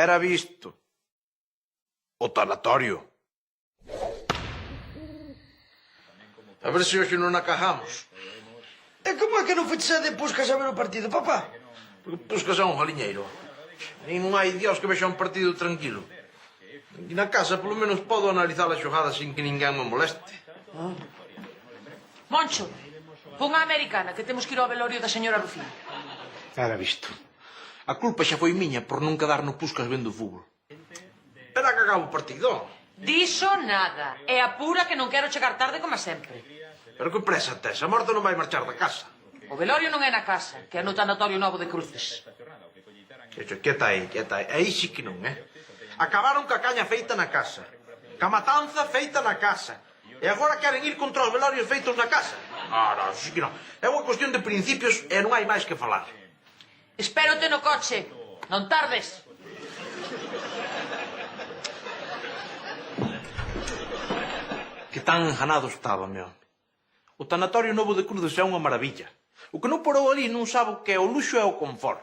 Era visto. O tanatorio. A ver se hoxe non acajamos. E como é que non foches a de Puscas a ver o partido, papá? Porque Puscas é un galiñeiro. Nin non hai dios que vexa un partido tranquilo. E na casa, polo menos, podo analizar a xogada sin que ninguén me moleste. Moncho, pon a americana, que temos que ir ao velorio da señora Rufín. Era visto. A culpa xa foi miña por non quedar no Puscas vendo fútbol. Pero a que acaba o partido. Diso nada. É a pura que non quero chegar tarde como sempre. Pero que presa tes? A morta non vai marchar da casa. O velorio non é na casa, que é no tanatorio novo de Cruces. Quieta aí, quieta aí. Aí sí que non, Acabaron ca caña feita na casa. Ca matanza feita na casa. E agora queren ir contra os velorios feitos na casa. Non, sí que non. É unha cuestión de principios e non hai máis que falar. Espérote no coche. Non tardes. Que tan enganado estaba, meu. O tanatorio novo de Cruces é unha maravilla. O que non porou ali non sabe o que é o luxo e o confort.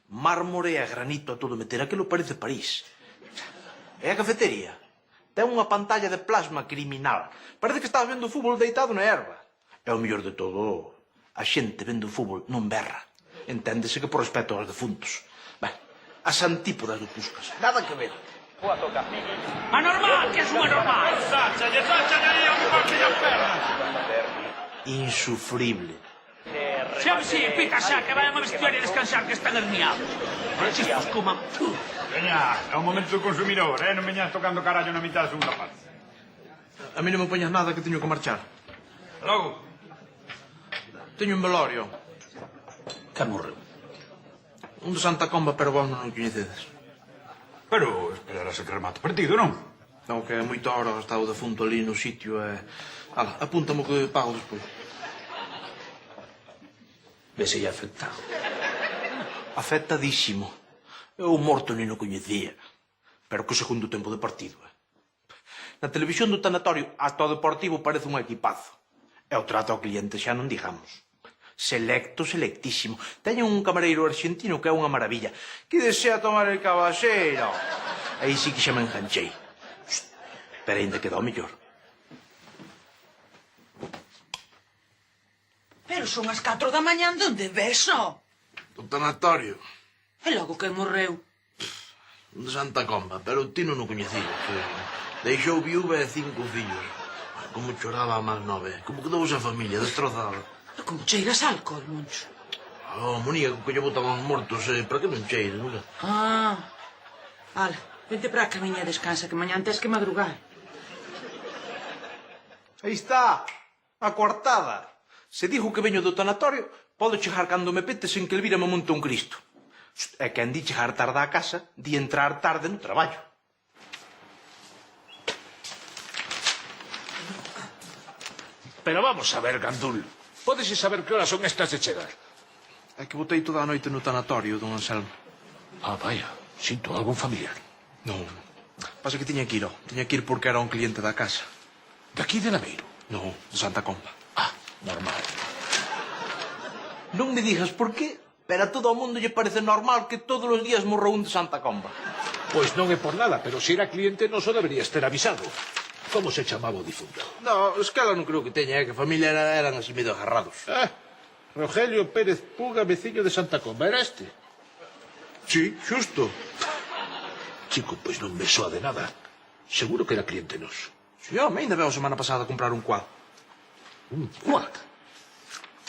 Mármore e granito a todo meter. Aquilo parece París. E a cafetería? Ten unha pantalla de plasma criminal. Parece que estás vendo o fútbol deitado na erva. E o mellor de todo, a xente vendo o fútbol non berra. Enténdese que por respeto aos defuntos. Ben, as antípodas do Puscas. Nada que ver. Anormal, que es un anormal. Sáchale aí a un parte das pernas. Insufrible. Xa, sí, pita xa, que vai a unha vestuaria a descansar, que están herniados. Estos coman. Veña, é un momento do consumidor, non veñas tocando carallo na mitad da segunda parte. A mí non me poñas nada que teño que marchar. Logo. Teño un velorio. Que morreu? Un de Santa Comba, pero vos non o coñecedes. Pero esperarase que remate o partido, non? Non, que é moita hora está o defunto ali no sitio e... Ala, apúntamo que pago despois. Vese afectado. Afectadísimo. Eu o morto ni non coñecía. Pero que segundo tempo de partido, Na televisión do tanatorio, hasta o deportivo parece un equipazo. E o trato ao cliente xa non digamos. Selecto, selectísimo. Teñen un camareiro argentino que é unha maravilla. Que desea tomar el caballero. Aí sí que xa me enganchei. Pero ainda queda o mellor. Pero son as 4 da mañán, donde beso? Do tanatorio. E logo que morreu? Un de Santa Comba, pero o tino non coñecía. Deixou viúva e 5 fillos. Como choraba a máis 9. Como quedou esa familia destrozada. E como cheiras alcohol, Moncho? Oh, moníaco que lle botan aos mortos, para que non cheire, non? Ah, ala, vente para a camiña e descansa, que mañán tes que madrugar. Aí está, a coartada. Se digo que veño do tanatorio, podo chegar cando me pete sen que Elvira me monte un Cristo. E quen di chegar tarde á casa, di entrar tarde no traballo. Pero vamos a ver, Gandul. Pódese saber que horas son estas de chegar? É que botei toda a noite no tanatorio, don Anselmo. Ah, vaya. Sinto algún familiar. Non. Pasa que tiña que ir, Tiña que ir porque era un cliente da casa. De aquí de Lameiro? Non, de Santa Comba. Ah, normal. Non me digas por qué, pero a todo o mundo lle parece normal que todos os días morra un de Santa Comba. Pois non é por nada, pero se era cliente non só deberías ter avisado. Como se chamaba o difunto? No, es que ela non creo que teña, que a familia eran así medio agarrados. Rogelio Pérez Puga, veciño de Santa Comba, era este? Sí, xusto. Chico, pois non me soa de nada. Seguro que era cliente noso. Si, home, ainda veo a semana pasada a comprar un quad. Un quad?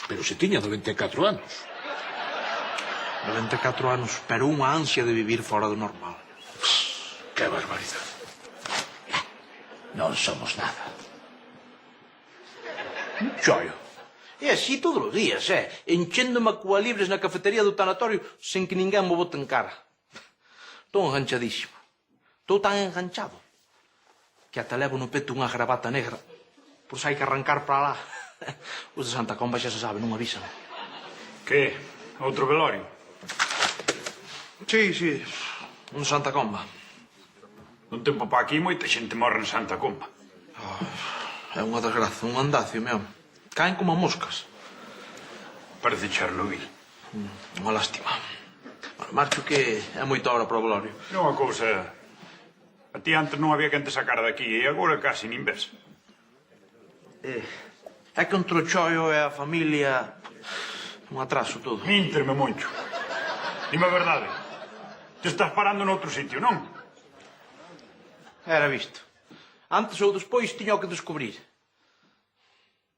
Pero se tiña 94 anos. 94 anos, pero unha ansia de vivir fora do normal. Que barbaridade. Non somos nada. Xoio. E así todos os días, enchéndome a cua libres na cafetería do tanatorio sen que ninguén me bote en cara. Estou enganchadísimo. Estou tan enganchado que ata levo no peto unha gravata negra por se hai que arrancar para lá. Os de Santa Comba xa se sabe, non avisan. Que? Outro velorio? Sí. Un de Santa Comba. Un tempo pa aquí moita xente morre en Santa Comba. É unha desgraza, un andacio, meu. Caen como moscas. Parece Chernobyl. Unha lástima. Bueno, marcho que é moita hora para o velorio. Non a cousa... A ti antes non había quen te sacara daqui e agora casi nin ves. É que entre o chollo e a familia... Un atraso todo. Mínterme moito. Dime a verdade. Te estás parando noutro sitio, non? Era visto. Antes ou despois tiña o que descubrir.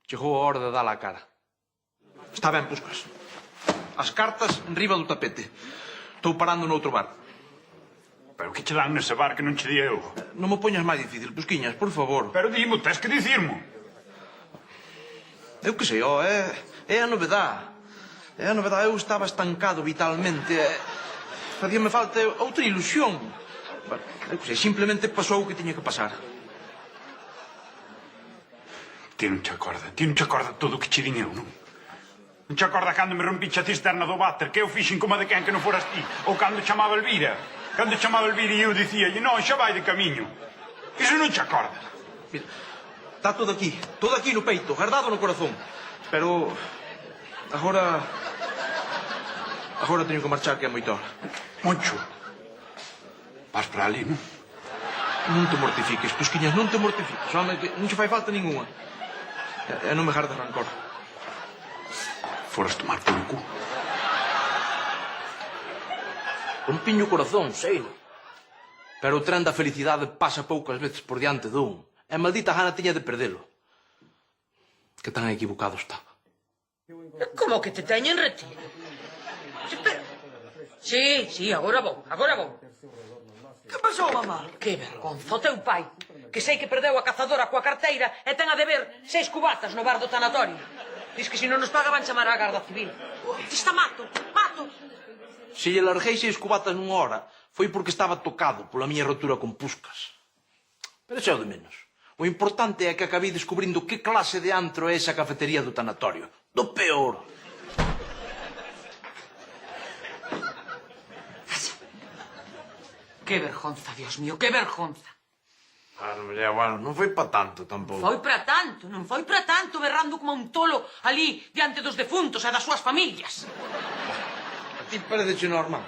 Chegou a hora de dar a cara. Está ben, Puscas. As cartas enriba do tapete. Estou parando noutro bar. Pero que che dan nese bar que non che di eu? Non me poñas máis difícil, Pusquiñas, por favor. Pero dimo, tens que dicirmo. Eu que sei, é a novedade. É a novedade. Eu estaba estancado vitalmente. Facíame falta outra ilusión. Bueno, eu que sei, simplemente pasou o que tiña que pasar. Ti non te acorda todo o que che din eu, non? Non te acorda cando me rompiche a cisterna do váter, que eu fixen como de quen que non foras ti? Ou cando chamaba Elvira? Cando chamaba Elvira e eu dicíalle, non, xa vai de camiño. Iso non te acordas. Mira, está todo aquí no peito, guardado no corazón. Pero agora teño que marchar, que é moita hora. Moncho, vas para ali, non? Non te mortifiques, Pusquiñas, non te mortifiques. Home, que non che fai falta ningunha. E non me gardes rancor. Foras tomar polo cu. Rompiño o corazón, sei. Pero o tren da felicidade pasa poucas veces por diante dun. E maldita gana tiña de perdelo. Que tan equivocado estaba. Como que te teñen retido? Espera. Sí, agora vou. Que pasou, mamá? Que vergonza o teu pai, que sei que perdeu a cazadora coa carteira e ten a deber 6 cubatas no bar do tanatorio. Diz que se non nos paga van chamar á Garda Civil. Está mato. Se lle larguei 6 cubatas nunha hora, foi porque estaba tocado pola miña rotura con Puscas. Pero xa o de menos. O importante é que acabei descubrindo que clase de antro é esa cafetería do tanatorio. Do peor. Que vergonza, Dios mío, que vergonza. Bueno, non foi pa tanto tampouco. Non foi para tanto, berrando como un tolo ali diante dos defuntos e das súas familias. A ti parece normal.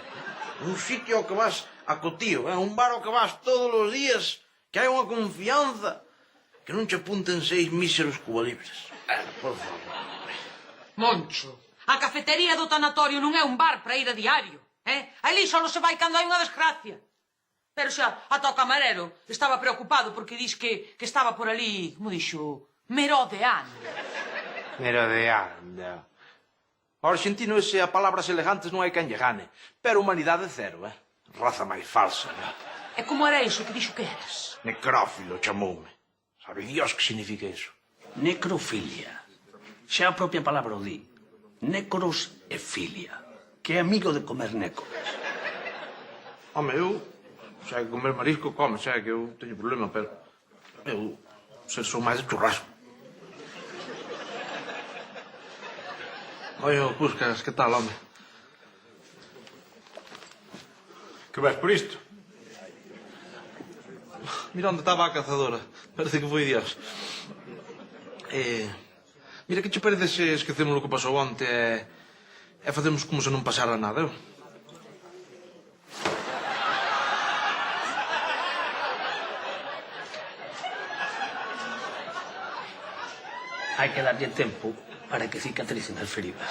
Un sitio ao que vas a cotío, un bar ao que vas todos os días, que hai unha confianza, que non che apunten 6 míseros cubalibres. Por favor. Moncho, a cafetería do tanatorio non é un bar para ir a diario. Ali só se vai cando hai unha desgracia. Pero xa, ata o camarero estaba preocupado porque dis que estaba por ali, como dixo, merodeando. Merodeando. O argentino ese a palabras elegantes non hai quen lle gane. Pero humanidade cero, Raza máis falsa, E como era iso que dixo que eras? Necrófilo chamoume. Sabe Dios que significa iso? Necrofilia. Xa a propia palabra o di. Necros e filia. Que é amigo de comer nécoros. Home, eu... Xa que comer marisco come, xa que eu teño problema, pero... Eu... sou máis de churrasco. Oi, Puscas, que tal, home? Que vas por isto? Mira onde estaba a cazadora. Parece que foi Dios. Mira, que che parece se esquecemos o que pasou onte e facemos como se non pasara nada, Hai que darlle tempo para que cicatricen as feridas.